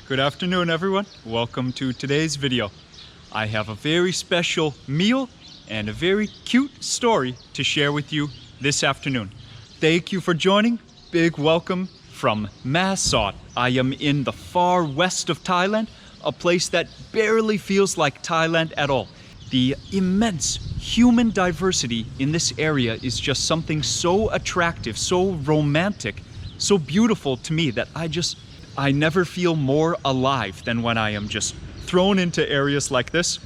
Good afternoon, everyone. Welcome to today's video. I have a very special meal and a very cute story to share with you this afternoon. Thank you for joining. Big welcome from Mae Sot. I am in the far west of Thailand, a place that barely feels like Thailand at all. The immense human diversity in this area is just something so attractive, so romantic, so beautiful to me that I never feel more alive than when I am just thrown into areas like this.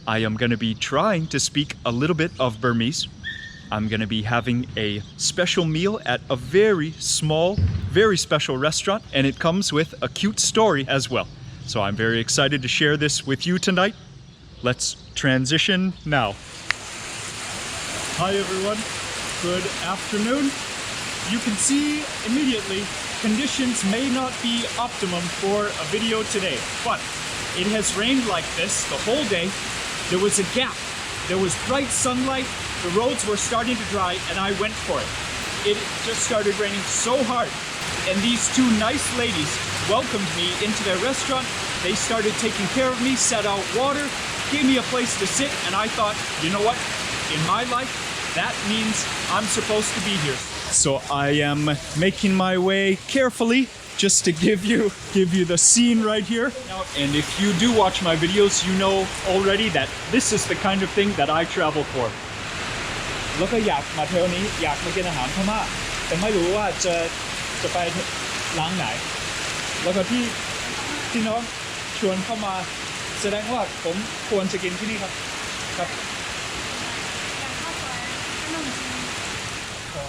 I am going to be trying to speak a little bit of Burmese. I'm going to be having a special meal at a very small, very special restaurant, and it comes with a cute story as well. So I'm very excited to share this with you tonight. Let's transition now. Hi everyone, good afternoon. You can see immediately conditions may not be optimum for a video today, but it has rained like this the whole day. There was a gap, there was bright sunlight, the roads were starting to dry, and I went for it. It just started raining so hard, and these two nice ladies welcomed me into their restaurant. They started taking care of me, set out water, gave me a place to sit, and I thought, you know what? In my life, that means I'm supposed to be here. So I am making my way carefully just to give you the scene right here. And if you do watch my videos, you know already that this is the kind of thing that I travel for. แล้วก็อยากมาเที่ยวนี้อยากมากินอาหารพม่าแต่ไม่รู้ว่าจะไปร้านไหนแล้วก็ที่น้องชวนเข้ามาแสดงว่าผมควรจะกินที่นี่ครับครับ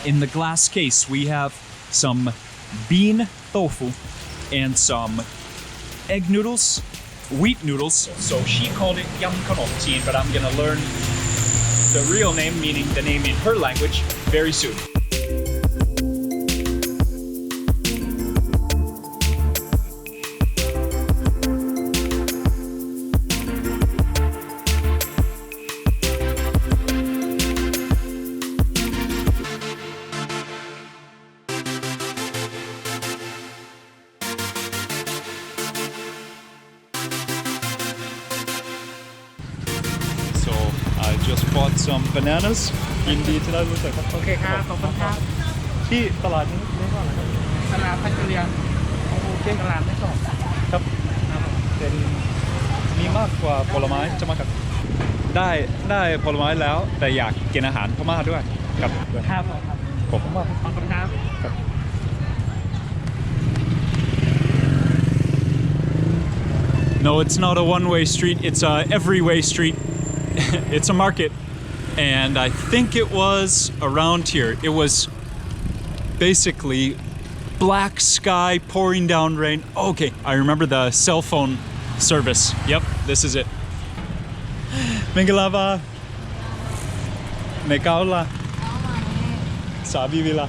In the glass case, we have some bean tofu and some egg noodles, wheat noodles. So she called it yam khanom teen, but I'm gonna learn the real name, meaning the name in her language, very soon. I just bought some bananas. ยินดีที่ได้รู้จักครับ โอเคครับขอบคุณครับ ที่ตลาดนี้เรียกว่าอะไรครับ ตลาดพัชเรียนโอเคตลาดไม่สอบ ครับเป็นมีมากกว่าผลไม้จะมากับได้ผลไม้แล้วแต่อยากกินอาหารพม่าด้วยครับ ครับ ขอบคุณมาก ขอบคุณครับ No, it's not a one-way street, it's a every-way street. It's a market, and I think it was around here. It was basically black sky, pouring down rain. Okay, I remember the cell phone service. Yep, this is it. Mengalava. Mekaula. Sabivila.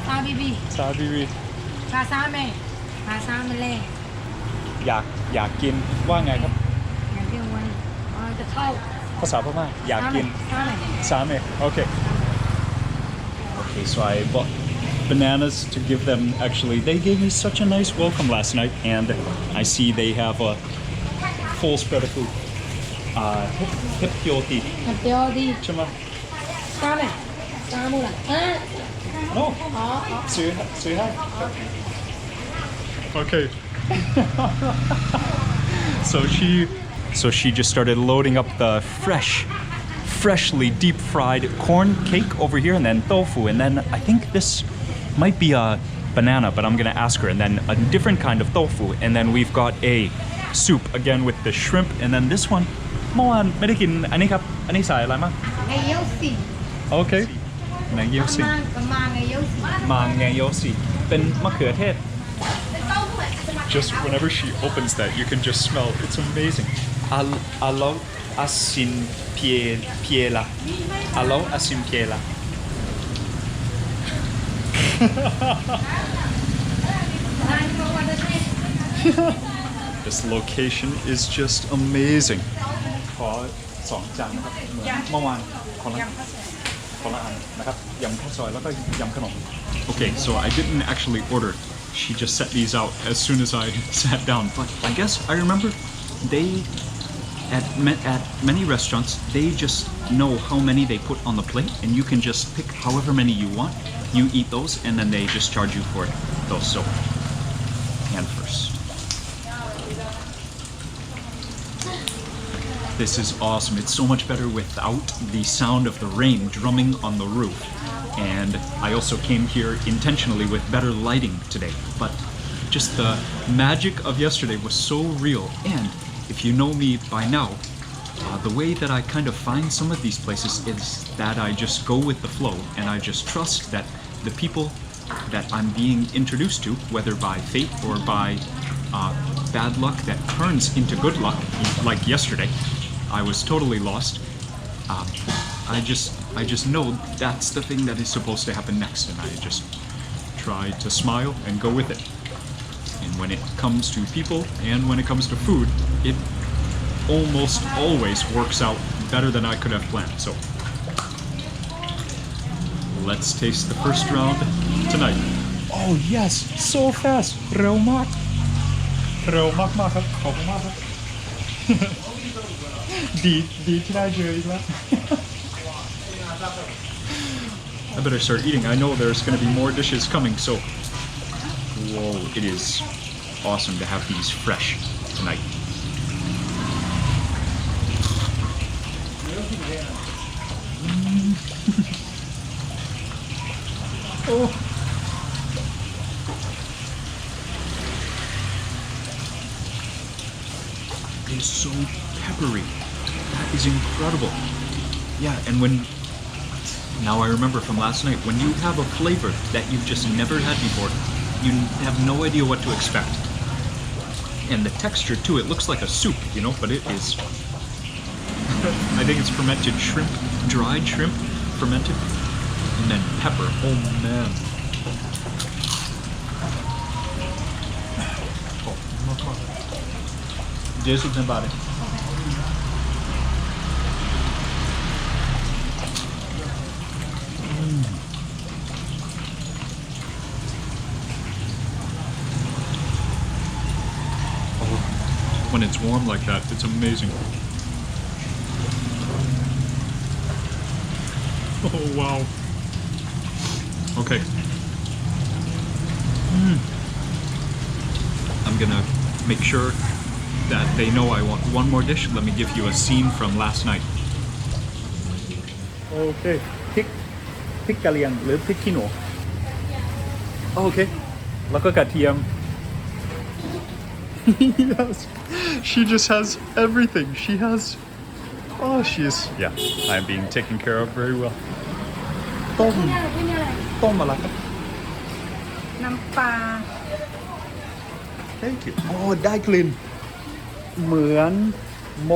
Sabibi. Sabivi. Pasame. Pasamele. อยากกินว่าไงครับ อย่างที่วันจะเข้า ภาษาพม่าอยากกิน ซาเม Same. Okay, so I bought bananas to give them. Actually, they gave me such a nice welcome last night, and I see they have a full spread of food. Hip yoti. เดียวดี ใช่ไหม ซาเมซามูล่ะ No. อ๋อ ซื้อให้ Okay. So she just started loading up the freshly deep fried corn cake over here, and then tofu, and then I think this might be a banana, but I'm gonna ask her, and then a different kind of tofu, and then we've got a soup again with the shrimp, and then this one เมื่อวานไม่ได้กินอันนี้ครับอันนี้ใส่อะไรมั้ง ไงเยี่ยวสิ Okay แมงเยี่ยวสิ มาไงเยี่ยวสิ มังแงโยสิเป็นมะเขือเทศ Just whenever she opens that, you can just smell. It's amazing. Alo asin piela. Alo asin piela. This location is just amazing. ขอ2 จานครับเมื่อวานขอละอันนะครับยำข้าวซอยแล้วก็ยำขนม Okay, so I didn't actually order she just set these out as soon as I sat down. But I guess I remember they, at many restaurants, they just know how many they put on the plate, and you can just pick however many you want. You eat those, and then they just charge you for those. So, hand first. This is awesome. It's so much better without the sound of the rain drumming on the roof. And I also came here intentionally with better lighting today. But just the magic of yesterday was so real. And if you know me by now, the way that I kind of find some of these places is that I just go with the flow, and I just trust that the people that I'm being introduced to, whether by fate or by bad luck that turns into good luck, like yesterday, I was totally lost. I just know that's the thing that is supposed to happen next, and I just try to smile and go with it. And when it comes to people and when it comes to food, it almost always works out better than I could have planned. So let's taste the first round tonight. Oh yes, so fast. เร็วมากครับขอบคุณมากครับ ดีที่ได้เจออีกแล้ว I better start eating. I know there's going to be more dishes coming, so whoa, it is awesome to have these fresh tonight. Oh. It is so peppery. That is incredible. Yeah, and now I remember from last night, when you have a flavor that you've just never had before, you have no idea what to expect. And the texture too, it looks like a soup, you know, but it is, I think it's fermented shrimp, dried shrimp, fermented, and then pepper. Oh man. There's something about it. When it's warm like that, it's amazing. Oh wow. Okay. I'm gonna make sure that they know I want one more dish. Let me give you a scene from last night. Okay. พริกกะเหรี่ยงหรือพริกขี้หนู Okay. แล้วก็กระเทียม Yes. She just has everything. She has. Oh, she is. Yeah, I'm being taken care of very well. ต้มอะไรครับ น้ำปลา Thank you. โอ้ได้กลิ่นเหมือนโ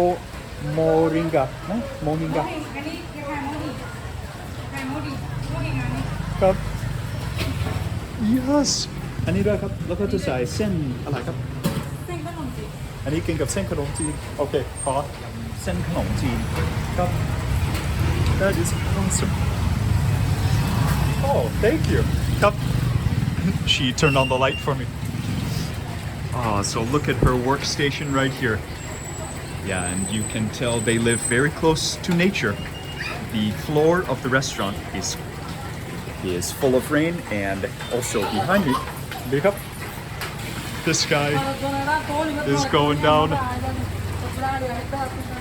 มริงกะนะโมริงกะ อันนี้คล้ายๆโมดิอันนี้ ครับ Yes อันนี้ด้วยครับแล้วก็จะใส่เส้นอะไรครับ เส้นขนมจีน อันนี้กินกับเส้นขนมจีนโอเคขอเส้นขนมจีนครับ That is awesome. Oh, thank you. ครับ She turned on the light for me. Oh, so look at her workstation right here. Yeah, and you can tell they live very close to nature. The floor of the restaurant is full of rain, and also behind me, look up. This guy is going down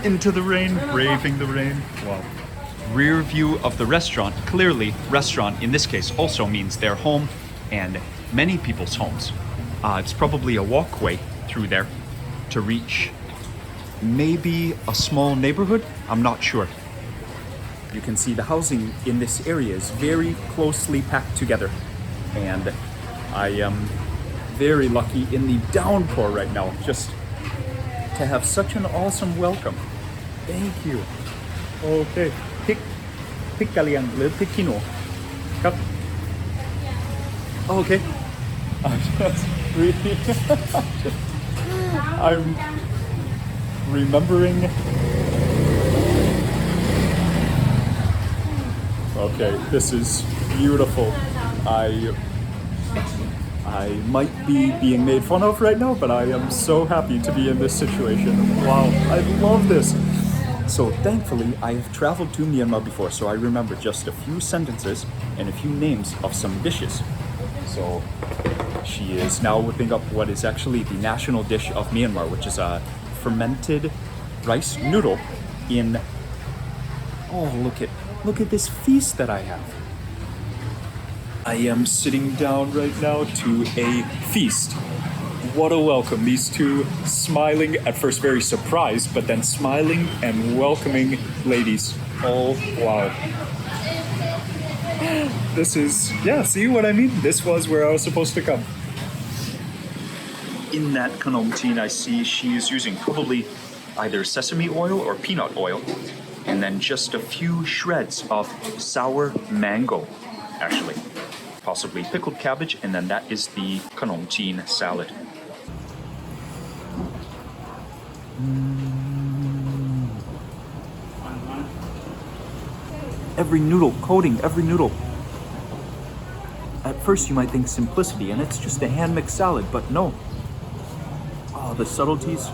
into the rain, braving the rain. Wow. Rear view of the restaurant. Clearly, restaurant in this case also means their home and many people's homes. It's probably a walkway through there to reach maybe a small neighborhood. I'm not sure. You can see the housing in this area is very closely packed together, and I am very lucky in the downpour right now just to have such an awesome welcome. Thank you. Okay. พริกกะเหรี่ยงหรือพริกขี้หนูครับ Okay. I'm just really I'm remembering. Okay, this is beautiful. I might be being made fun of right now, but I am so happy to be in this situation. Wow, I love this. So thankfully, I have traveled to Myanmar before, so I remember just a few sentences and a few names of some dishes. So she is now whipping up what is actually the national dish of Myanmar, which is a fermented rice noodle in... Oh, look at this feast that I have. I am sitting down right now to a feast. What a welcome. These two smiling, at first very surprised, but then smiling and welcoming ladies. Oh, wow. This is, yeah, see what I mean? This was where I was supposed to come. In that kanom teen, I see she is using probably either sesame oil or peanut oil, and then just a few shreds of sour mango, actually. Possibly pickled cabbage, and then that is the kanom teen salad. Every noodle, coating every noodle. At first you might think simplicity, and it's just a hand-mixed salad, but no. Oh, the subtleties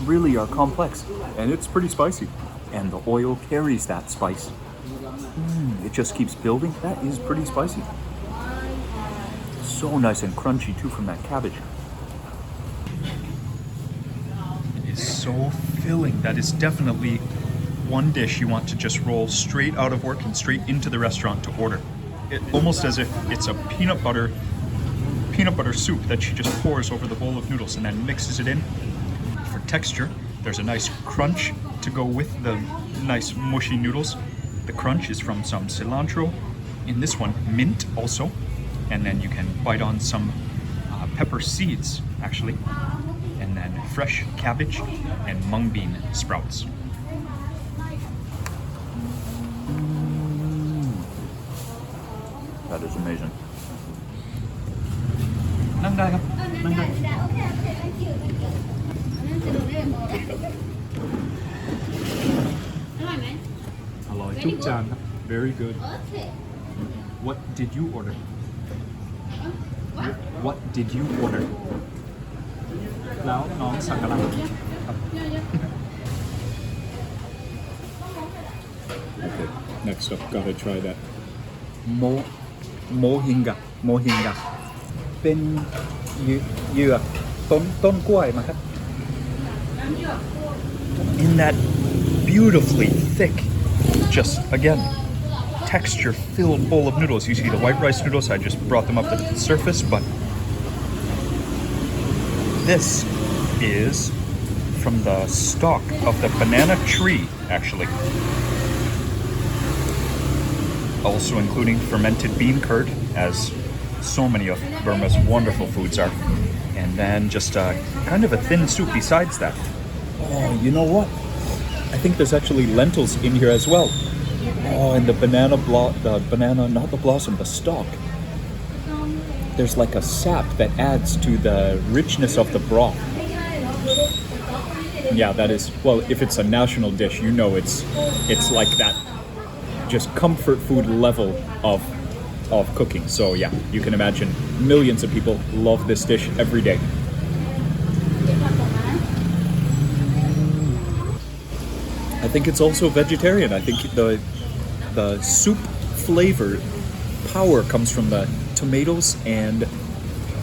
really are complex, and it's pretty spicy. And the oil carries that spice. It just keeps building. That is pretty spicy. So nice and crunchy too from that cabbage. It is so filling. That is definitely one dish you want to just roll straight out of work and straight into the restaurant to order. Almost as if it's a peanut butter soup that she just pours over the bowl of noodles and then mixes it in. For texture, there's a nice crunch to go with the nice mushy noodles. The crunch is from some cilantro. In this one, mint also. And then you can bite on some pepper seeds, actually. And then fresh cabbage and mung bean sprouts. That is amazing. นั่งได้ครับนั่งได้ อร่อยทุกจานครับ Very good. What did you order? What did you order? แล้วน้องสั่งอะไรครับ Okay, next up, gotta try that. Mohinga เป็นเหยือกต้นกล้วยมาครับ In that beautifully thick, just again, texture-filled bowl of noodles. You see the white rice noodles, I just brought them up to the surface, but this is from the stalk of the banana tree, actually. Also including fermented bean curd, as so many of Burma's wonderful foods are. And then just kind of a thin soup besides that. Oh, you know what? I think there's actually lentils in here as well. Oh, and the banana, not the blossom, the stalk. There's like a sap that adds to the richness of the broth. Yeah, that is, well, if it's a national dish, you know it's like that just comfort food level of cooking. So yeah, you can imagine millions of people love this dish every day. I think it's also vegetarian. I think the soup flavor power comes from the tomatoes and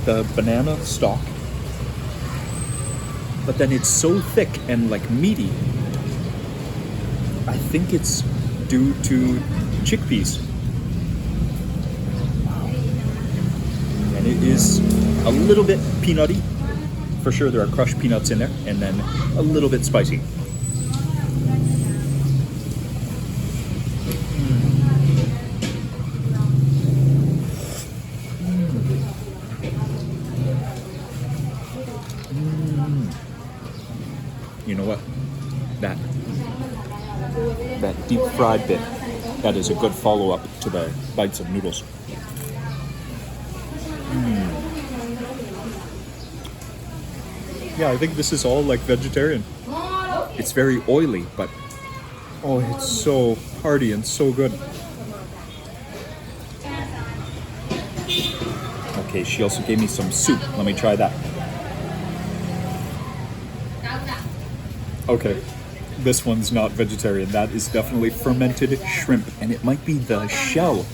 the banana stalk. But then it's so thick and like meaty. I think it's due to chickpeas. And it is a little bit peanutty. For sure there are crushed peanuts in there, and then a little bit spicy. You know what? That deep fried bit, that is a good follow-up to the bites of noodles. Yeah, I think this is all like vegetarian. It's very oily, but oh, it's so hearty and so good. Okay, she also gave me some soup. Let me try that. Okay, this one's not vegetarian. That is definitely fermented shrimp, and it might be the shell.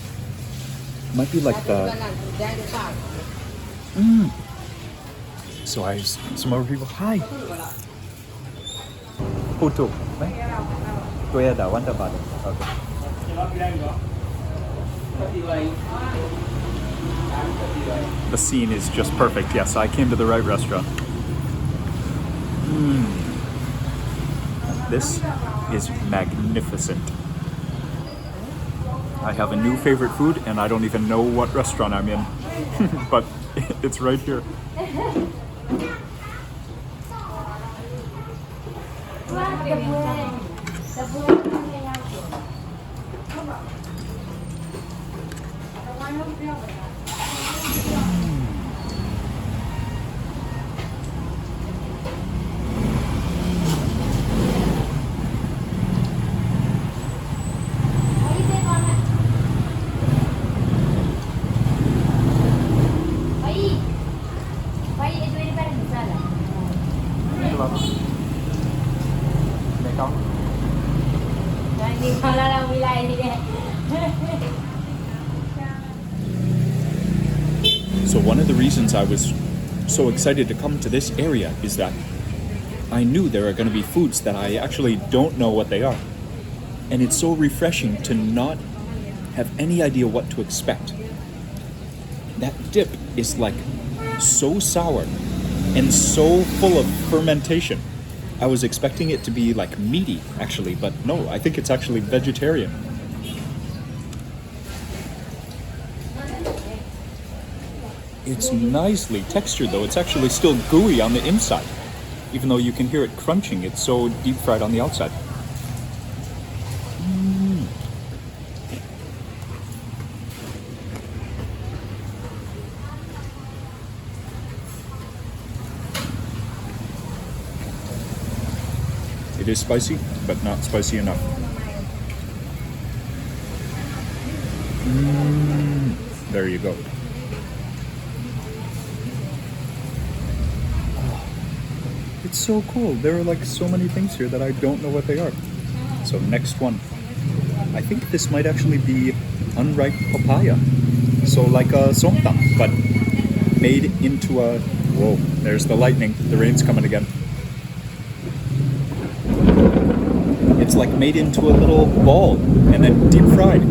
It might be like the... So I some other people. Hi. Putu. The scene is just perfect. Yes, I came to the right restaurant. This is magnificent. I have a new favorite food and I don't even know what restaurant I'm in, but it's right here. So one of the reasons I was so excited to come to this area is that I knew there are going to be foods that I actually don't know what they are. And it's so refreshing to not have any idea what to expect. That dip is like so sour and so full of fermentation. I was expecting it to be like meaty actually, but no, I think it's actually vegetarian. It's nicely textured though. It's actually still gooey on the inside. Even though you can hear it crunching, it's so deep fried on the outside. It is spicy, but not spicy enough. There you go. It's so cool. There are like so many things here that I don't know what they are. So next one. I think this might actually be unripe papaya. So like a somtam, but made into a... Whoa, there's the lightning. The rain's coming again. It's like made into a little ball and then deep fried.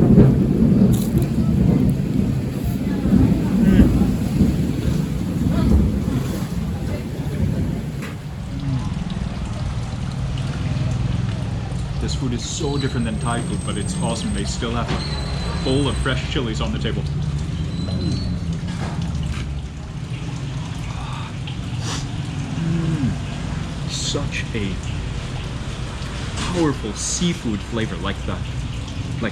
This food is so different than Thai food, but it's awesome. They still have a bowl of fresh chilies on the table. Such a powerful seafood flavor, like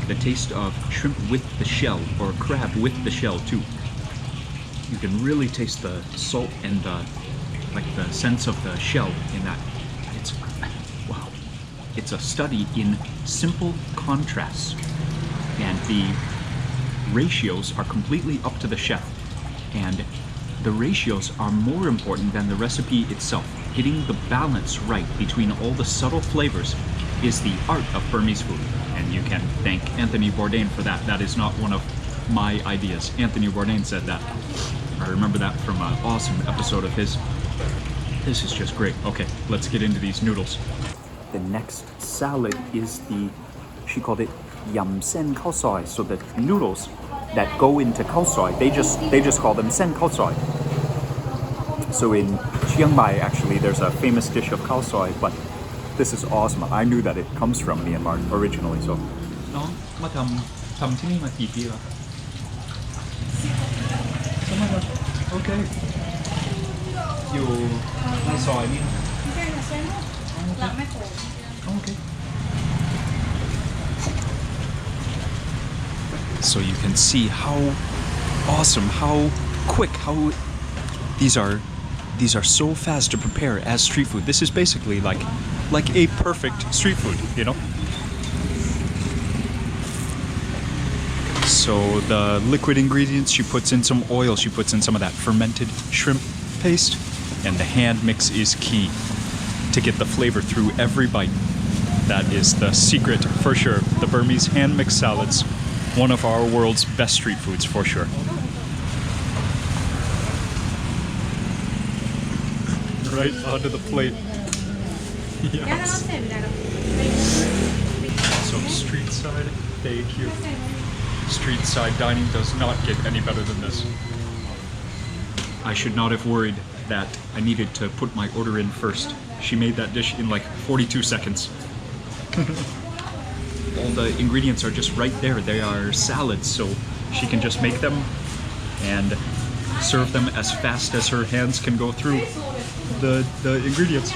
the taste of shrimp with the shell, or crab with the shell too. You can really taste the salt and the sense of the shell in that. It's wow. It's a study in simple contrasts, and the ratios are completely up to the chef, and the ratios are more important than the recipe itself. Getting the balance right between all the subtle flavors is the art of Burmese food, and you can thank Anthony Bourdain for that. That is not one of my ideas. Anthony Bourdain said that. I remember that from an awesome episode of his. This is just great. Okay, let's get into these noodles. The next salad is she called it yam sen khao soi. So the noodles that go into khao soi, they just call them sen khao soi. So in Chiang Mai, actually, there's a famous dish of khao soi, but this is awesome. I knew that it comes from Myanmar originally, so. น้องมาทำที่นี่มากี่ปีแล้วสมัยก่อนโอเคอยู่ในซอยนี่ Okay. So you can see how awesome, how quick, how these are so fast to prepare as street food. This is basically like a perfect street food, you know? So the liquid ingredients, she puts in some oil, she puts in some of that fermented shrimp paste, and the hand mix is key to get the flavor through every bite. That is the secret for sure. The Burmese hand mixed salads, one of our world's best street foods for sure. Right onto the plate. Yes. So street side, thank you. Street side dining does not get any better than this. I should not have worried that I needed to put my order in first. She made that dish in like 42 seconds. All the ingredients are just right there. They are salads, so she can just make them and serve them as fast as her hands can go through the ingredients.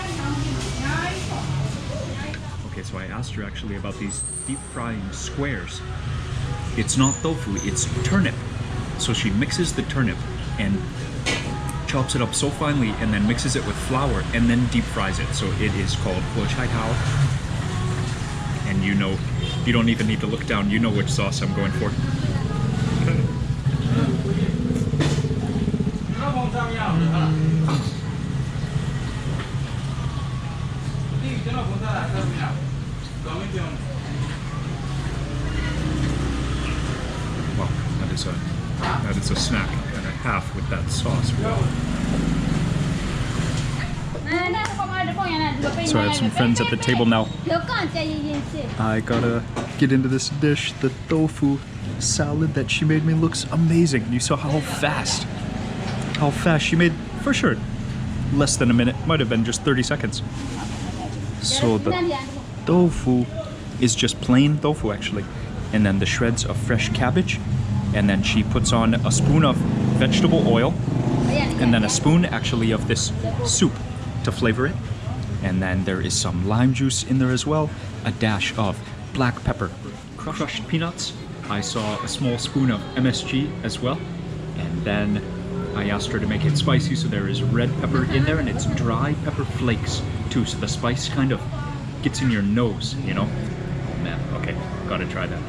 Okay, so I asked her actually about these deep frying squares. It's not tofu, it's turnip. So she mixes the turnip and chops it up so finely and then mixes it with flour and then deep fries it. So it is called po chai tao. And you know, you don't even need to look down, you know which sauce I'm going for. Wow, that is a snack and a half with that sauce. Wow. So I have some friends at the table now. I gotta get into this dish. The tofu salad that she made me looks amazing. You saw how fast she made, for sure, less than a minute. Might have been just 30 seconds. So the tofu is just plain tofu actually. And then the shreds of fresh cabbage. And then she puts on a spoon of vegetable oil. And then a spoon actually of this soup to flavor it. And then there is some lime juice in there as well. A dash of black pepper. Crushed peanuts. I saw a small spoon of MSG as well. And then I asked her to make it spicy, so there is red pepper in there, and it's dry pepper flakes too, so the spice kind of gets in your nose, you know? Oh man, okay, gotta try that.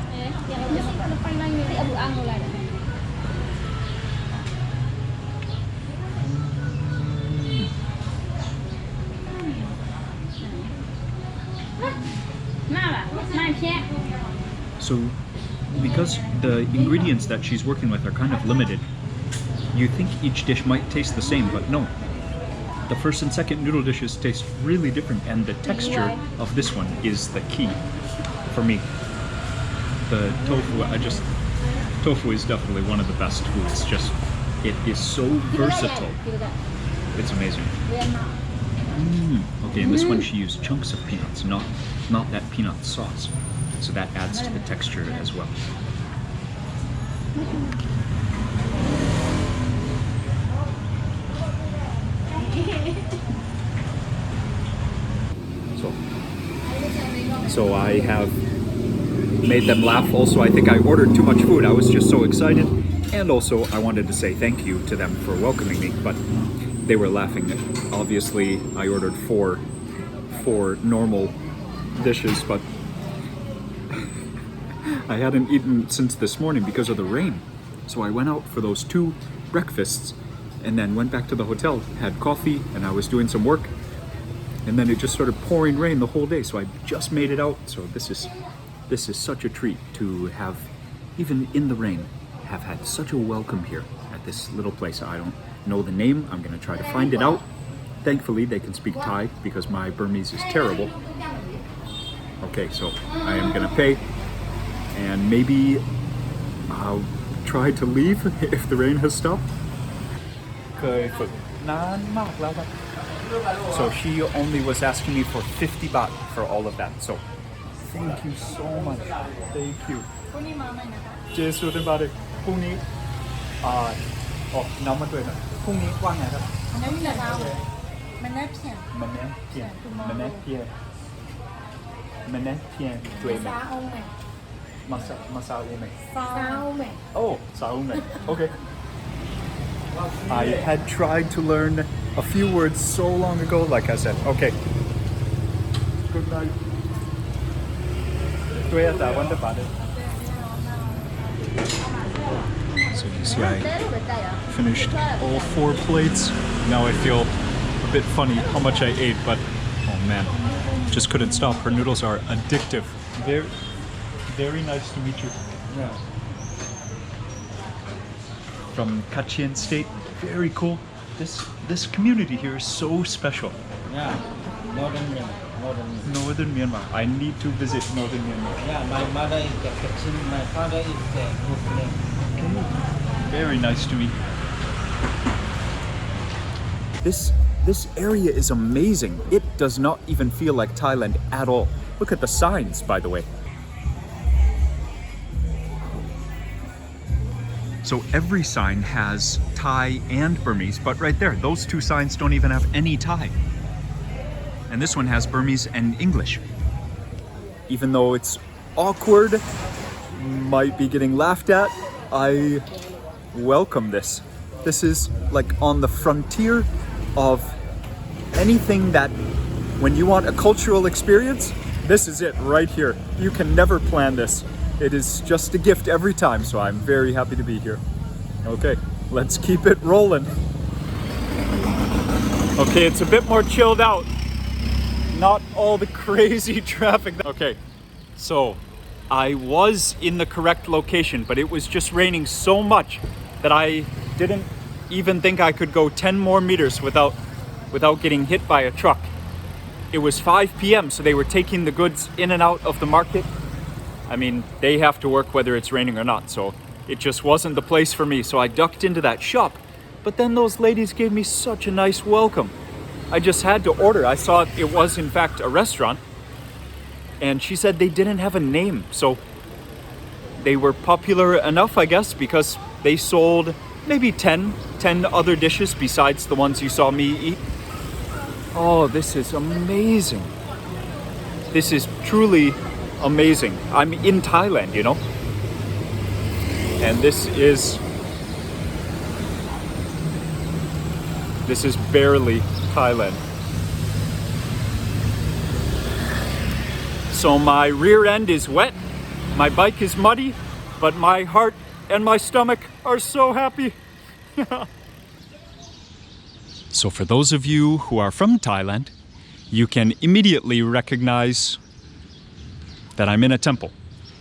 So, because the ingredients that she's working with are kind of limited, you think each dish might taste the same, but no. The first and second noodle dishes taste really different, and the texture of this one is the key for me. The tofu, tofu is definitely one of the best foods. Just, it is so versatile. It's amazing. Okay, and this one she used chunks of peanuts, not that peanut sauce. So that adds to the texture as well. So I have made them laugh. Also, I think I ordered too much food. I was just so excited. And also, I wanted to say thank you to them for welcoming me, but they were laughing. Obviously, I ordered four normal dishes, but I hadn't eaten since this morning because of the rain. So I went out for those 2 breakfasts and then went back to the hotel, had coffee, and I was doing some work. And then it just started pouring rain the whole day, so I just made it out. So this is such a treat to have, even in the rain, have had such a welcome here at this little place. I don't know the name. I'm gonna try to find it out. Thankfully, they can speak Thai because my Burmese is terrible. Okay, so I am gonna pay, and maybe I'll try to leave if the rain has stopped. เคยฝึกนานมากแล้วครับ So she only was asking me for 50 baht for all of that. So thank you so much. Thank you. พรุ่งนี้มาไหมนะคะเจสุดบาร์พรุ่งนี้น้ำมันด้วยนะพรุ่งนี้ว่างไงครับมันไม่มีอะไรมันแน่เพียงด้วยไหมมาซาโอเมOh, Saume. Okay. I had tried to learn a few words so long ago, like I said. Okay. Good night. Tuya ta wanda pa So you see I finished all 4 plates. Now I feel a bit funny how much I ate, but oh man, just couldn't stop. Her noodles are addictive. Very, very nice to meet you. Yeah. From Kachin State, very cool. This community here is so special. Yeah. Northern Myanmar. I need to visit Northern Myanmar. Yeah, my mother is the Kachin, my father is the Muslim. Very nice to meet you. This area is amazing. It does not even feel like Thailand at all. Look at the signs, by the way. So every sign has Thai and Burmese, but right there, those 2 signs don't even have any Thai. And this one has Burmese and English. Even though it's awkward, might be getting laughed at, I welcome this. This is like on the frontier of anything that, when you want a cultural experience, this is it right here. You can never plan this. It is just a gift every time, so I'm very happy to be here. Okay, let's keep it rolling. Okay, it's a bit more chilled out. Not all the crazy traffic. Okay, so I was in the correct location, but it was just raining so much that I didn't even think I could go 10 more meters without getting hit by a truck. It was 5 p.m., so they were taking the goods in and out of the market. I mean, they have to work whether it's raining or not, so it just wasn't the place for me. So I ducked into that shop, but then those ladies gave me such a nice welcome. I just had to order. I saw it was in fact a restaurant, and she said they didn't have a name, so they were popular enough, I guess, because they sold maybe 10 other dishes besides the ones you saw me eat. Oh, this is amazing. This is truly amazing. I'm in Thailand, you know? And this is barely Thailand. So my rear end is wet, my bike is muddy, but my heart and my stomach are so happy. So for those of you who are from Thailand, you can immediately recognize that I'm in a temple.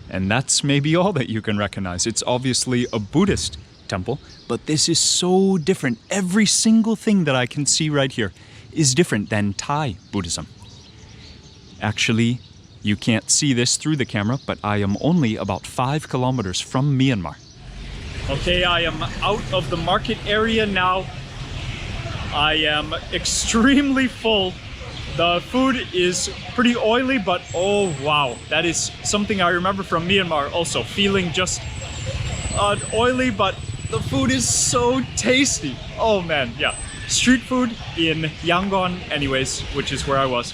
And that's maybe all that you can recognize. It's obviously a Buddhist temple, but this is so different. Every single thing that I can see right here is different than Thai Buddhism. Actually, you can't see this through the camera, but I am only about 5 kilometers from Myanmar. Okay, I am out of the market area now. I am extremely full. The food is pretty oily, but oh wow, that is something I remember from Myanmar also, feeling just oily, but the food is so tasty. Oh man, yeah. Street food in Yangon anyways, which is where I was,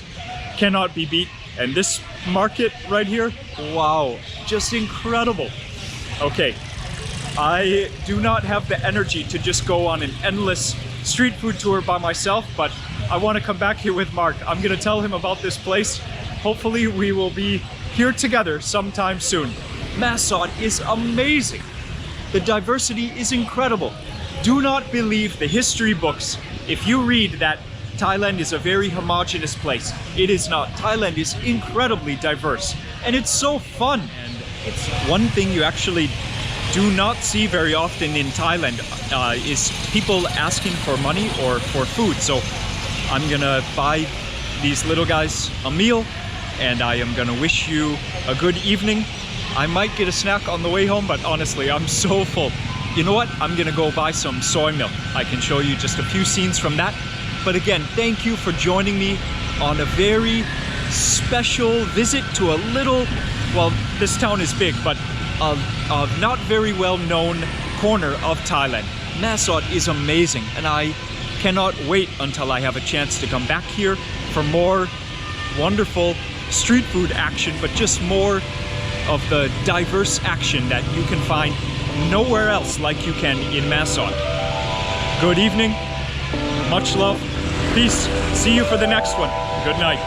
cannot be beat. And this market right here, wow, just incredible. Okay, I do not have the energy to just go on an endless street food tour by myself, but I want to come back here with Mark. I'm gonna tell him about this place. Hopefully we will be here together sometime soon. Mae Sot is amazing. The diversity is incredible. Do not believe the history books if you read that Thailand is a very homogeneous place. It is not. Thailand is incredibly diverse, and it's so fun. And it's one thing you actually do not see very often in Thailand is people asking for money or for food. So I'm gonna buy these little guys a meal, and I am gonna wish you a good evening. I might get a snack on the way home, but honestly, I'm so full. You know what? I'm gonna go buy some soy milk. I can show you just a few scenes from that. But again, thank you for joining me on a very special visit to a little, well, this town is big, but a not very well known corner of Thailand. Mae Sot is amazing, and I cannot wait until I have a chance to come back here for more wonderful street food action, but just more of the diverse action that you can find nowhere else like you can in Mae Sot. Good evening, much love, peace, see you for the next one. Good night.